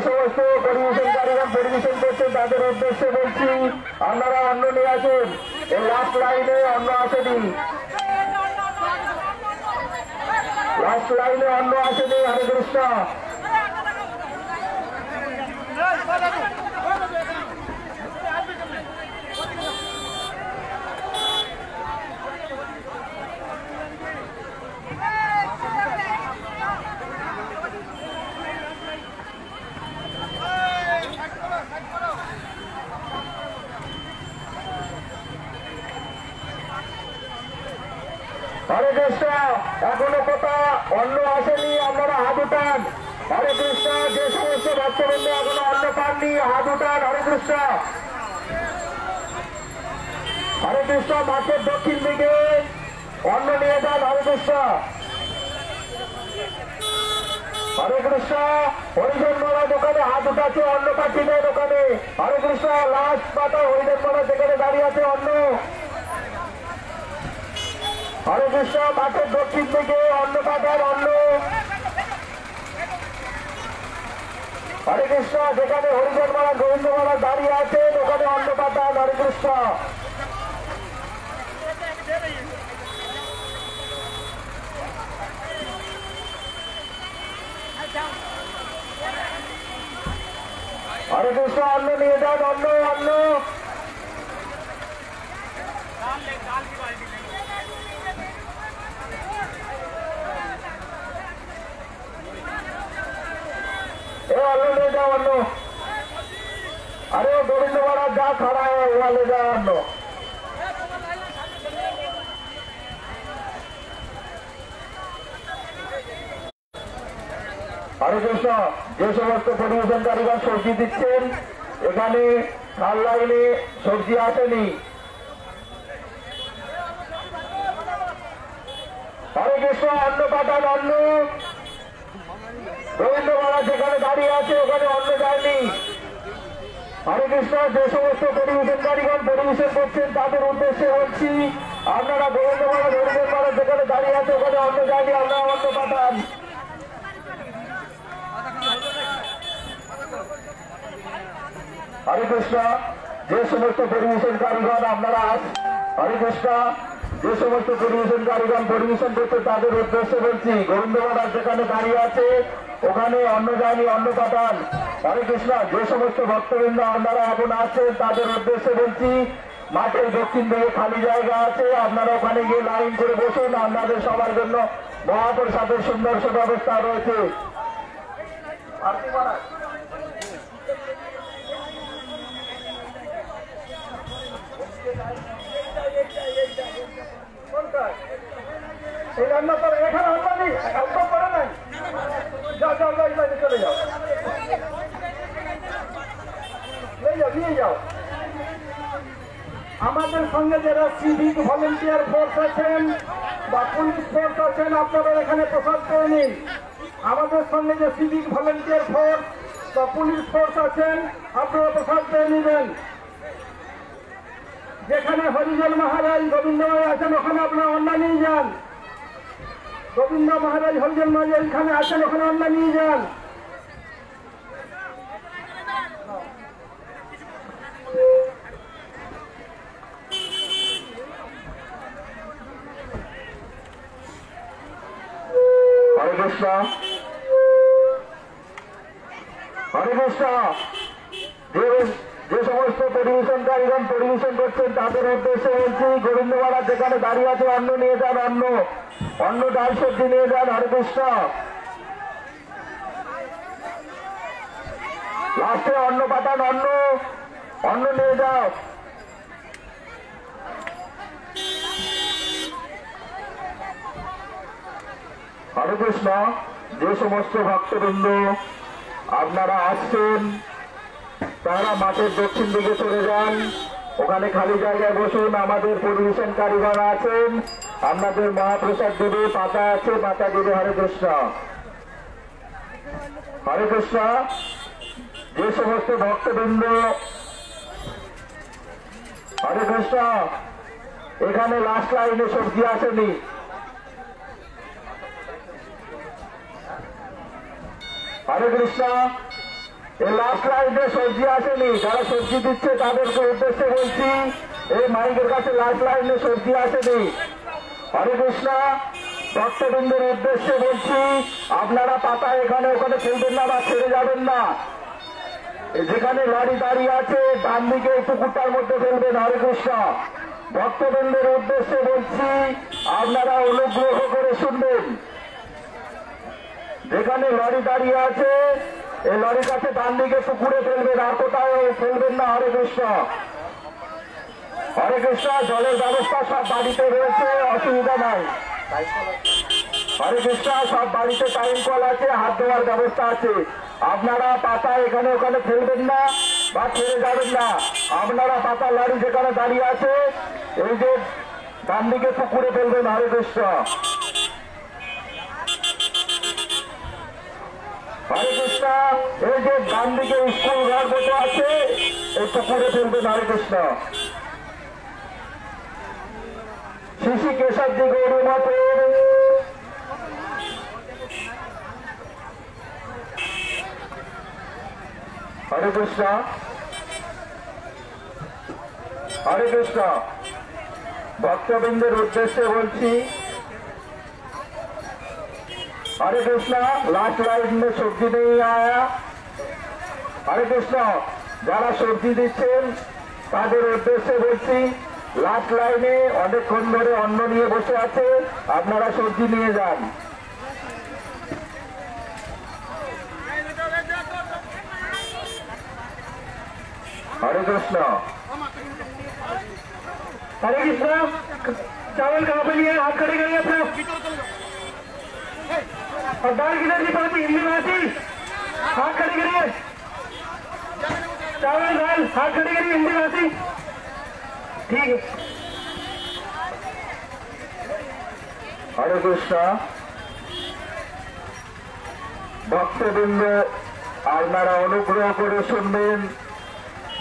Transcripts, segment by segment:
সমস্ত পরিবেশনকারীগণ পরিবেশন করছেন তাদের উদ্দেশ্যে বলছি, আপনারা অন্ন নিয়ে আসুন। এই লাস্ট লাইনে অন্ন আসেনি, লাস্ট লাইনে অন্ন আসেনি। হরে কৃষ্ণ। হরে কৃষ্ণ। এখনো কোথাও অন্ন আসেনি, আপনারা হাত উঠান। হরে কৃষ্ণ। যে সমস্ত ভক্তবৃন্দ এখনো অন্ন পাননি হাত উঠান। হরে কৃষ্ণ। হরে কৃষ্ণ। মাঠের দক্ষিণ দিকে অন্ন নিয়ে যান। হরে কৃষ্ণ। হরে কৃষ্ণ। হরিজন মালা দোকানে হাত উঠাচ্ছে, অন্ন পাচ্ছি না দোকানে। হরে কৃষ্ণ। লাস্ট পাতা হরিজন মালা যেখানে দাঁড়িয়ে আছে অন্ন। হরে কৃষ্ণ। মাঠের দক্ষিণ দিকে অন্ন পাঠান, অন্ন। হরে কৃষ্ণ। যেখানে হরিজন মালা গোবিন্দ মালা দাঁড়িয়ে আছে ওখানে অন্ন পাঠান। হরে কৃষ্ণ। হরে কৃষ্ণ। অন্ন নিয়ে যান, অন্ন অন্ন। अन्न ले जाओ अन्न। अरे गोविंद महाराज जा खड़ा है वहां ले जाओ अन्न। हरे कृष्ण। যে সমস্ত পরিবেশনকারীগণ সবজি দিচ্ছেন এখানে খাল লাইনে সবজি আসেনি। হরে কৃষ্ণ। অন্ন পাঠান, অন্ন। গোবিন্দ মালা যেখানে দাঁড়িয়ে আছে ওখানে অন্ন যায়নি। হরে কৃষ্ণ। যে সমস্ত পরিবেশনকারীগণ পরিবেশন করছেন তাদের উদ্দেশ্যে বলছি, আপনারা গোবিন্দ মালা হরিজন মালা যেখানে দাঁড়িয়ে আছে ওখানে অন্ন যায়নি, আপনারা অন্ন পাঠান। হরে কৃষ্ণ। যে সমস্ত পরিবেশনকারীগণ আপনারা হরে কৃষ্ণ। যে সমস্ত পরিবেশনকারীগণ পরিবেশন করছে তাদের উদ্দেশ্যে বলছি, গোবিন্দ মহারাজ যেখানে দাঁড়িয়ে আছে ওখানে অন্ন যায়নি, অন্ন পাঠান। হরে কৃষ্ণ। যে সমস্ত ভক্তবৃন্দ আপনারা এখন আছেন তাদের উদ্দেশ্যে বলছি, মাঠের দক্ষিণ দিকে খালি জায়গা আছে, আপনারা ওখানে গিয়ে লাইন করে বসুন। আপনাদের সবার জন্য মহাপ্রসাদের সুন্দর সুব্যবস্থা রয়েছে। এই রান্না তো এখানে আমরা নেই, একদম করে নাই। যাও যাও যাও, চলে যাও, নিয়ে যাও। আমাদের সঙ্গে যারা সিভিক ভলেন্টিয়ার ফোর্স আছেন বা পুলিশ ফোর্স আছেন আপনারা এখানে প্রসাদ পেয়ে নিন। আমাদের সঙ্গে যে সিভিক ভলেন্টিয়ার ফোর্স বা পুলিশ ফোর্স আছেন আপনারা প্রসাদ পেয়ে নেবেন। যেখানে হরিজন মহারাজ গোবিন্দ মহারাজ আছেন ওখানে আপনারা অন্ন নিয়ে যান। গোবিন্দ মহারাজ হরিজন মহারাজ এখানে আছেন ওখানে অন্ন নিয়ে যান। হরে কৃষ্ণ। হরে কৃষ্ণ। যে সমস্ত পরিবেশনকারীগণ পরিবেশন করছেন তাদের উদ্দেশ্যে বলছি, গোবিন্দ মহারাজ যেখানে দাঁড়িয়ে আছে অন্ন নিয়ে যান, অন্ন অন্ন ডাল সবজি নিয়ে যান। হরে কৃষ্ণ। লাস্টে অন্ন পাঠান, অন্ন অন্ন নিয়ে যাও। হরে কৃষ্ণ। যে সমস্ত ভক্তবৃন্দ আপনারা আসছেন তারা মাঠের দক্ষিণ দিকে চলে যান, ওখানে খালি জায়গায় বসুন। আমাদের পরিবেশনকারীগণ আছেন, আপনাদের মহাপ্রসাদ দেবে, পাতা আছে, পাতা দেবে। হরে কৃষ্ণ। হরে কৃষ্ণ। যে সমস্ত ভক্তবৃন্দ হরে কৃষ্ণ এখানে লাস্ট লাইনে সবজি আসেনি। হরে কৃষ্ণ। এই লাস্ট লাইনে সবজি আসেনি, যারা সবজি দিচ্ছে তাদেরকে উদ্দেশ্যে বলছি, এই মাইকের কাছে লাস্ট লাইনে সবজি আসেনি। হরে কৃষ্ণ। ভক্তবৃন্দের উদ্দেশ্যে বলছি, আপনারা পাতা এখানে ওখানে ফেলবেন না বা ছেড়ে যাবেন না। যেখানে লরি দাঁড়িয়ে আছে ডান দিকে পুকুরটার মধ্যে ফেলবেন। হরে কৃষ্ণ। ভক্তবৃন্দের উদ্দেশ্যে বলছি, আপনারা অনুগ্রহ করে শুনবেন। যেখানে লরি দাঁড়িয়ে আছে এই লরির কাছে ডান দিকে পুকুরে ফেলবেন, আর কোথাও ফেলবেন না। হরে কৃষ্ণ। হরে কৃষ্ণ। জলের ব্যবস্থা সব বাড়িতে রয়েছে, অসুবিধা নাই। হরে কৃষ্ণ। সব বাড়িতে টাইম কল আছে, হাত ধোয়ার ব্যবস্থা আছে। আপনারা পাতা এখানে ওখানে ফেলবেন না বা ছেড়ে যাবেন না। আপনারা পাতা লরি যেখানে দাঁড়িয়ে আছে এই যে ডান দিকে পুকুরে ফেলবেন। হরে কৃষ্ণ। হরে কৃষ্ণ। এই যে ডান দিকে স্কুল ঘর মতো আছে এই পুকুরে ফেলবেন। হরে কৃষ্ণ। শ্রী কেশবজি গৌরী মঠের হরে কৃষ্ণ। হরে কৃষ্ণ। ভক্তবৃন্দের উদ্দেশ্যে বলছি, हरे कृष्णा। लास्ट लाइन में सब्जी नहीं आया। हरे कृष्णा। যারা সবজি দিচ্ছেন তাদের উদ্দেশ্যে বলছি, লাস্ট লাইনে অনেকক্ষণ ধরে অন্ন নিয়ে বসে আছে, আপনারা সবজি নিয়ে যান। हरे कृष्णा। हरे कृष्णा। चावल कहाँ पे लिए? हाथ खड़े करिए अपना। और दाल किधर की पाती? हिंदी में आती? हाथ खड़े करिए। चावल दाल हाथ खड़े करिए, हिंदी में आती? ठीक है। हरे कृष्णा। भक्तबृंद আপনারা অনুগ্রহ করে শুনবেন।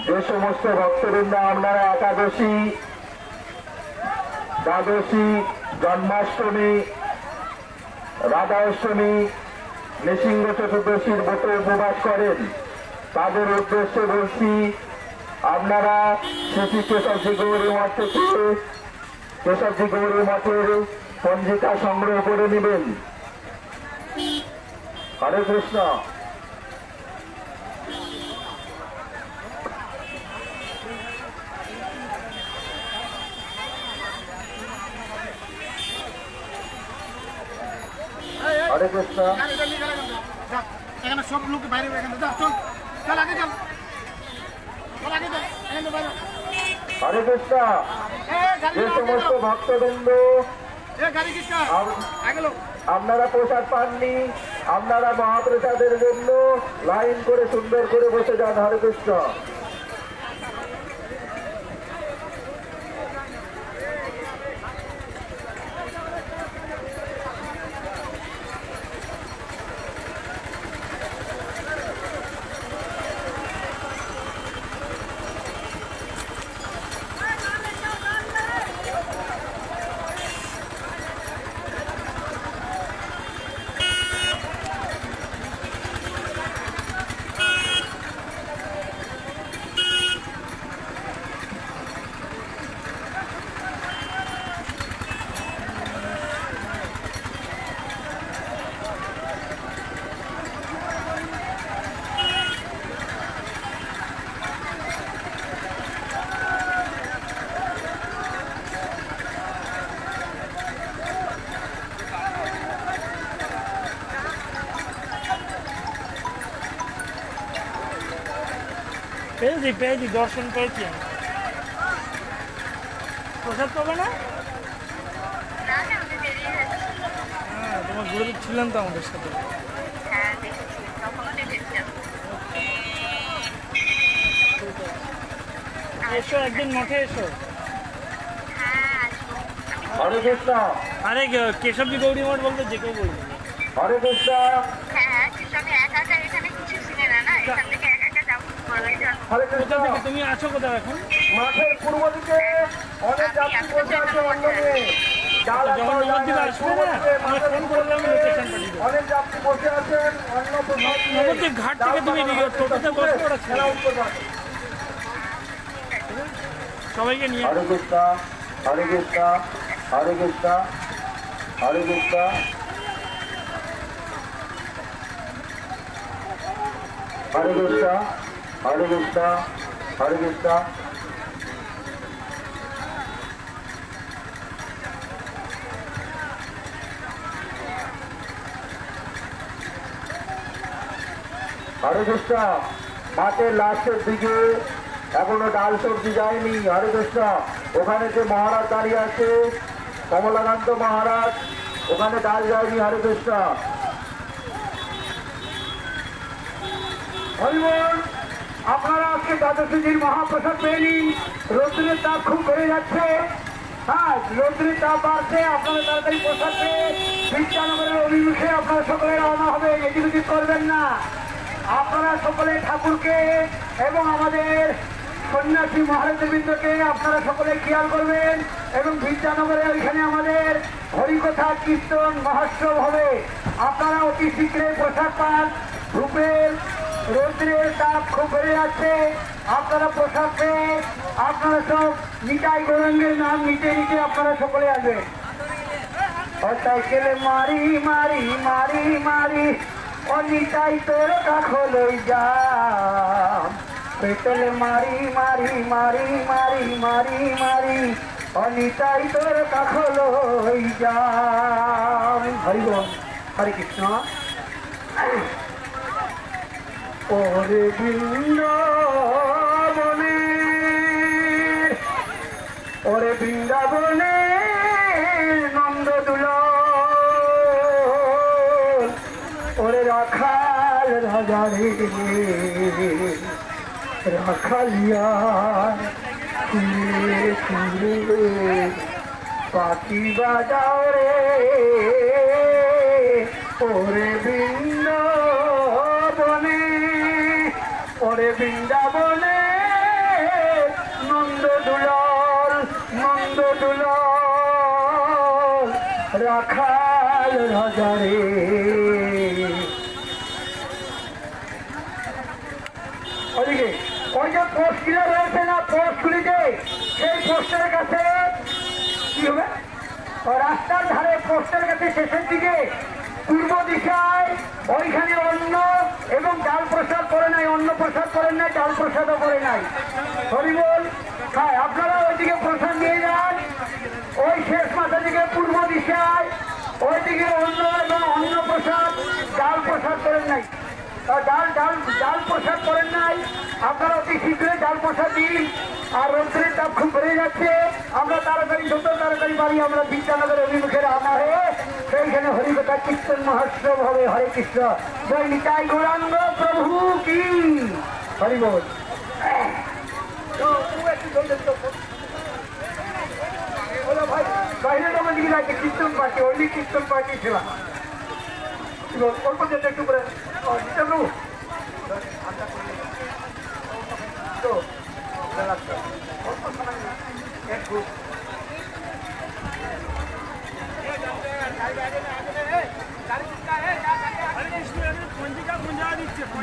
যে সমস্ত ভক্তবৃন্দ আপনারা একাদশী, দ্বাদশী, জন্মাষ্টমী, রাধা অষ্টমী, নৃসিংহ চতুর্দশীর ব্রত উপবাস করেন তাদের উদ্দেশ্যে বলছি, আপনারা শ্রী কেশবজি গৌরী মঠ থেকে কেশবজি গৌরী মঠের পঞ্জিকা সংগ্রহ করে নেবেন। হরে কৃষ্ণ। हरे कृष्ण। सब लोग বাইরে চল চল আগে চল চল আগে চল हरे कृष्ण। যে সমস্ত ভক্তবৃন্দ আপনারা প্রসাদ পাননি, আপনারা মহাপ্রসাদের জন্য লাইন করে সুন্দর করে বসে যান। হরে কৃষ্ণ। পেয়েছি পেয়েছি দর্শন পেয়েছি। প্রসাদ পাবে না? হ্যাঁ, তোমার গুরুদেব ছিলেন তো আমাদের সাথে। এসো একদিন মঠে এসো। হরে কৃষ্ণ। আরে কেশবজি গৌরী মঠ বলতে যে কেউ বলবে। হরে কৃষ্ণ। তুমি আছো কোথাও এখন? মাঠের পূর্ব দিকে অনেক যাত্রী বসে আছে অন্য নিয়ে। যখন আসবে না, ফোন করলে আমি লোকেশন পাঠিয়ে দেবো। অনেক যাত্রী বসে আছেন অন্য নবদ্বীপ ঘাট থেকে তুমি টোটোতে বসে ওরা সবাইকে নিয়ে হরে কৃষ্ণ হরে কৃষ্ণ হরে কৃষ্ণ হরে কৃষ্ণ হরে কৃষ্ণ হরে কৃষ্ণ হরে কৃষ্ণ হরে কৃষ্ণ মাঠের লাস্টের দিকে এখনো ডাল সবজি যায়নি। হরে কৃষ্ণ ওখানে যে মহারাজ দাঁড়িয়ে আছে কমলাকান্ত মহারাজ ওখানে ডাল যায়নি। হরে কৃষ্ণ হরিবল। আপনারা আজকে দ্বাদশীর মহাপ্রসাদ পেয়ে নিন। রৌদ্রের তাপ খুব বেড়ে যাচ্ছে। হ্যাঁ রৌদ্রের তাপ বাড়ছে। আপনারা তাড়াতাড়ি প্রসাদ পেয়ে বিদ্যানগরের অভিমুখে আপনারা সকলে রওনা হবে। এদিক করবেন না। আপনারা সকলে ঠাকুরকে এবং আমাদের সন্ন্যাসী মহারাজবৃন্দকে আপনারা সকলে খেয়াল করবেন এবং বিদ্যানগরে ওইখানে আমাদের হরিকথা কীর্তন মহোৎসব হবে। আপনারা অতি শীঘ্রই প্রসাদ পান। ধূপের রৌদ্রের তাপ খুব বেড়ে যাচ্ছে। আপনারা প্রসাদ পেয়ে আপনারা সব নিতাই গৌরাঙ্গের নাম নিতে নিতে আপনারা সকলে আসবেন। সাইকেলে মারি মারি মারি মারি অনিতাই তোর কাছে লই যাম। পেটলে মারি মারি মারি মারি মারি মারি অনিতাই তোর কাছে লই যাম। হরি বল। হরে কৃষ্ণ। ওরে বৃন্দাবনে ওরে বৃন্দাবনে নন্দদুল ওরে রাখাল রাজারে রাখালিয়া সুরে সুরে পাখি বাজাও রে ওরে বৃন্দাবনে ওরে বৃন্দাবনে নন্দদুলাল নন্দদুলাল রাখাল রাজারে। ওদিকে ওই যে পোস্টগুলো রয়েছে না পোস্টগুলিতে সেই পোস্টের কাছে কি হবে রাস্তার ধারে পোস্টের কাছে শেষের দিকে পূর্ব দিশায় ওইখানে অন্ন এবং ডাল প্রসাদ করে নাই। অন্ন প্রসাদ করেন নাই ডাল প্রসাদও করে নাই। হরিবল। হ্যাঁ আপনারা ওইদিকে প্রসাদ নিয়ে যান। ওই শেষ মাথা দিকে পূর্ব দিশায় ওইদিকে অন্ন এবং অন্ন প্রসাদ ডাল প্রসাদ করেন নাই। ডাল ডাল ডাল প্রসাদ করেন নাই। আপনারা অতি শীঘ্রই ডাল প্রসাদ দিন। আর রৌদ্রের তাপ খুব বেড়ে যাচ্ছে। আমরা তাড়াতাড়ি যত তাড়াতাড়ি পারি আমরা বিদ্যানগরের অভিমুখে রওনা হয়ে সেইখানে হরিকথা কীর্তন মহোৎসব হবে। হরে কৃষ্ণ। জয় নিতাই গৌরাঙ্গ প্রভু কি হরি বল। ভাই বাইরে আমার দিকে লাগে কীর্তন পার্টি অনলি কীর্তন পার্টি ছিল অল্প যেতে একটু করে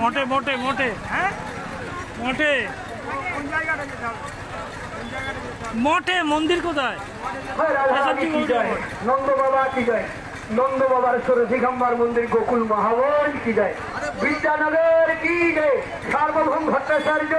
মোটে মোটে মোটে হ্যাঁ মোটে মোটে মন্দির কোথায়? নন্দ বাবা কি যায় নন্দ বাবার দিগম্বর মন্দির গোকুল মহাবন কি যায় বিদ্যানগর কি যায় সার্বভৌম ভট্টাচার্য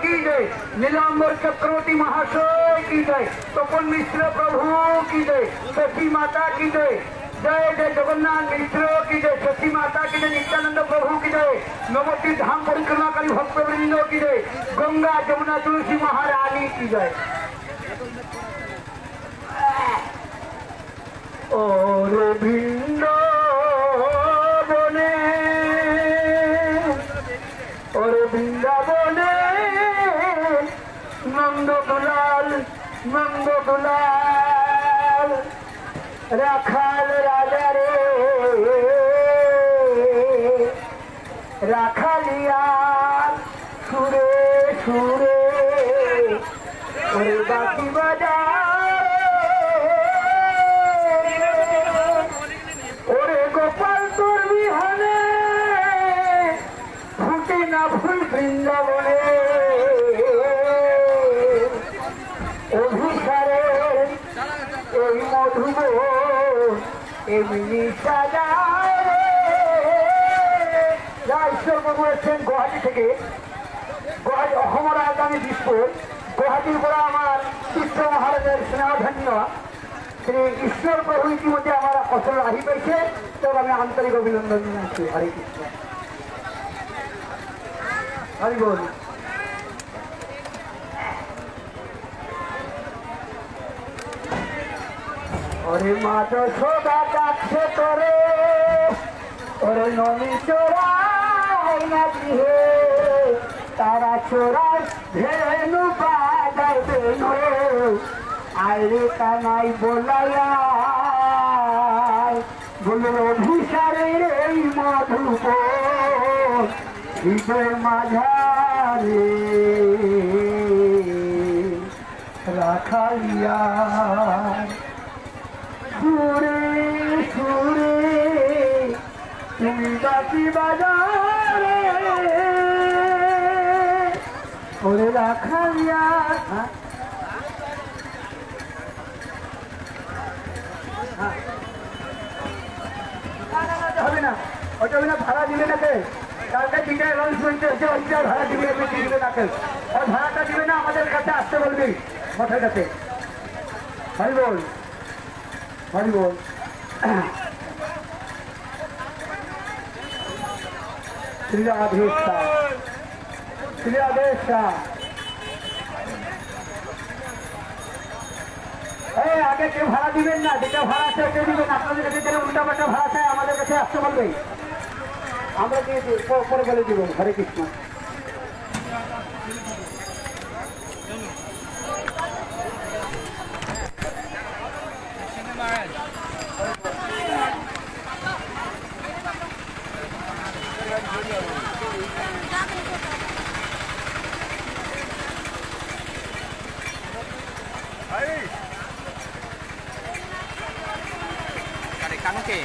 কি যায় নীলাম্বর চক্রবর্তী মহাশয় কি যায় তপন মিশ্র প্রভু কি যায় শশী মাতা কি যায় जय जय जगन्नाथ मिश्र की जय शशि माता की जय नित्यानंद प्रभु की जय नवद्वीप धाम परिक्रमाकारी भक्तवृंद की जय गंगा जमुना तुलसी महारानी की जय। और बृंदावने और बृंदावने नंद दुलाल राखाल राजा रे राखालिया सुरे सुरे और बाकी बजा और गोपाल तोर बिहान না ফুল বৃন্দাবনে অভিসারে এই মধুব এমনি সাজায় রাজপ্রভু এসছেন গুয়াহাটি থেকে গুয়াহাটি অসমৰ রাজধানী দিছপুৰ গুৱাহাটীৰ পৰা আমাৰ চিত্ৰ মহাৰাজৰ স্নেহধন্য শ্ৰী ঈশ্বৰ প্ৰভু ইতিমধ্যে আমাৰ ওচৰত আহি পাইছে তেওঁক আমি আন্তৰিক অভিনন্দন জনাইছো হৰে কৃষ্ণ হৰি বল ওরে মা যশোদা ডাকছে তোরে ওরে ননি চোরাই না গৃহে তারা চোরাই ধেনু বাজায় বেনু আইরে কানাই বলায়া বলল অভিসারের এই মধুপ হৃদয় মাঝারে রাখালিয়া সুরে সুরে তুমি বাকি বাজারে ওরে রাখালিয়া হবে না ওটা হবে না ভাড়া দিবে না কে কালকে তিনটা অ্যানাউন্সমেন্ট হচ্ছে ওইটা ভাড়া দিবে দিবে না কে আর ভাড়াটা দিবে না আমাদের কাছে আসতে বলবি মাথার কাছে হরি বল হরি বল শ্রী রাধেশা শ্রী রাধেশা এই আগে কেউ ভাড়া দিবেন না যেটা ভাড়া চাই কেউ দিবেন আপনাদের কাছে যেটা উল্টা পাল্টা ভাড়া চাই আমাদের কাছে আসতে বলবে আমরা দিয়ে পরে বলে দিব হরে কৃষ্ণ Kanke.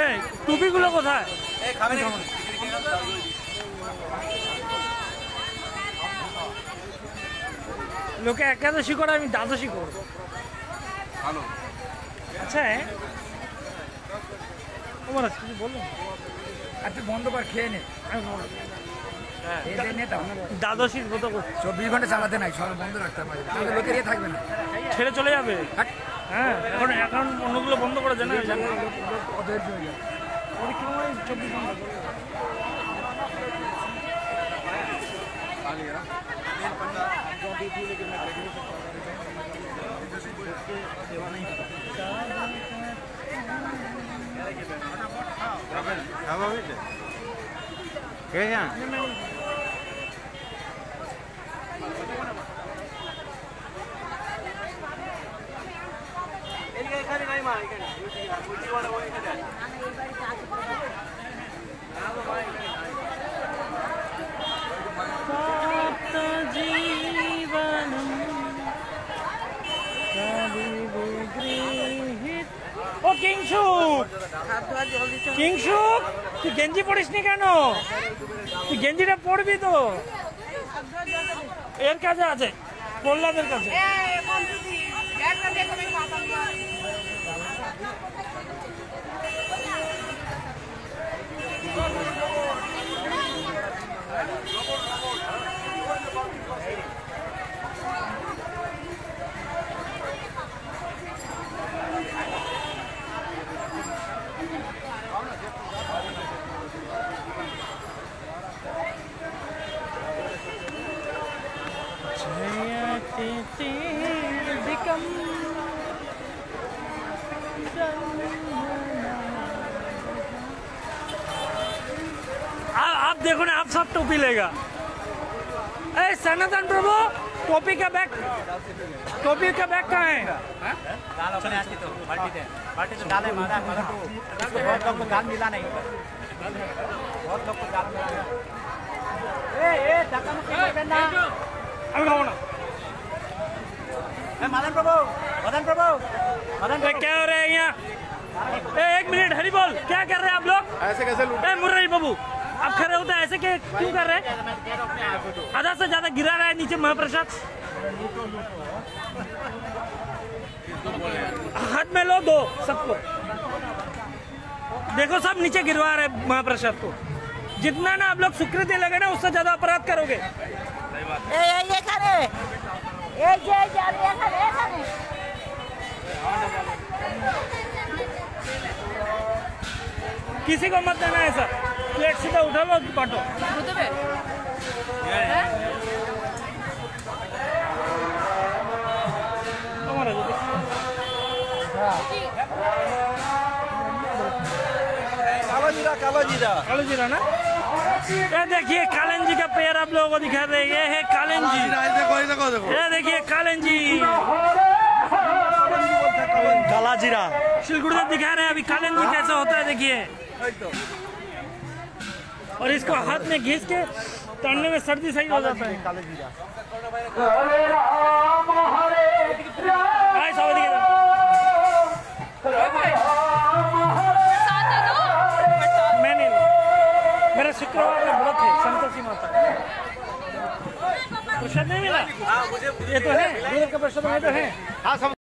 এই টুপিগুলো কোথায়? লোকে একাদশী করে আমি দ্বাদশী করব ভালো আচ্ছা তোমার কিছু বললেন আচ্ছা বন্ধ কর খেয়ে নে দ্বাদশীর কথা করছি 24 ঘন্টা চালাতে নাই সব বন্ধ রাখতে পারে তাহলে লোকের ইয়ে থাকবে না ছেড়ে চলে যাবে হ্যাঁ এখন অন্যগুলো বন্ধ করে জানা অধৈর্য হয়ে যাবে পরীক্ষা 24 ঘন্টা ও কিংশুক কিংশুক তুই গেঞ্জি পরিসনি কেন তুই গেঞ্জিটা পরবি তো এর কাছে আছে প্রহ্লাদের কাছে आप देखो ना आप सब टोपी लेगा ए सनातन प्रभु टोपी का बैग कहाँ है? दाल अपने आती तो बाल्टी तो दाल है मारा तो बहुत लोग को दाल मिला नहीं बहुत लोग को दाल मिला ए धक्का मुक्की मत करना अब खाओ ना। मदन प्रभु क्या हो रहा है यहाँ? एक मिनट हरी बोल, क्या कर रहे हैं आप लोग? ऐसे कैसे मुर्री बाबू आप खड़े होते हैं ऐसे क्यों कर रहे हैं? आधा से ज्यादा गिरा रहा है नीचे महाप्रसाद। हाथ में लो दो सबको, देखो सब नीचे गिरवा रहे महाप्रसाद को। जितना ना आप लोग स्वीकृति लगे ना उससे ज्यादा अपराध करोगे। किसी को मत देना ऐसा, प्लेट सीधा उठा लो बांटो। काला जीरा ना, ये देखिए कालन जी का पैर आप लोगों को दिखा रहे हैं। ये है कालन जी, देखो ये देखिए कालन जी काला जीरा शिलगुड़ी से दिखा रहे हैं अभी कालन जी कैसा होता है देखिए। और इसको हाथ में घिस के तड़ने में सर्दी सही हो जाता है। आए सावधी के मैं नहीं, मेरा शुक्रवार में व्रत है संतोषी माता। प्रसाद नहीं मिला? ये तो है, दूध का प्रसाद में तो है।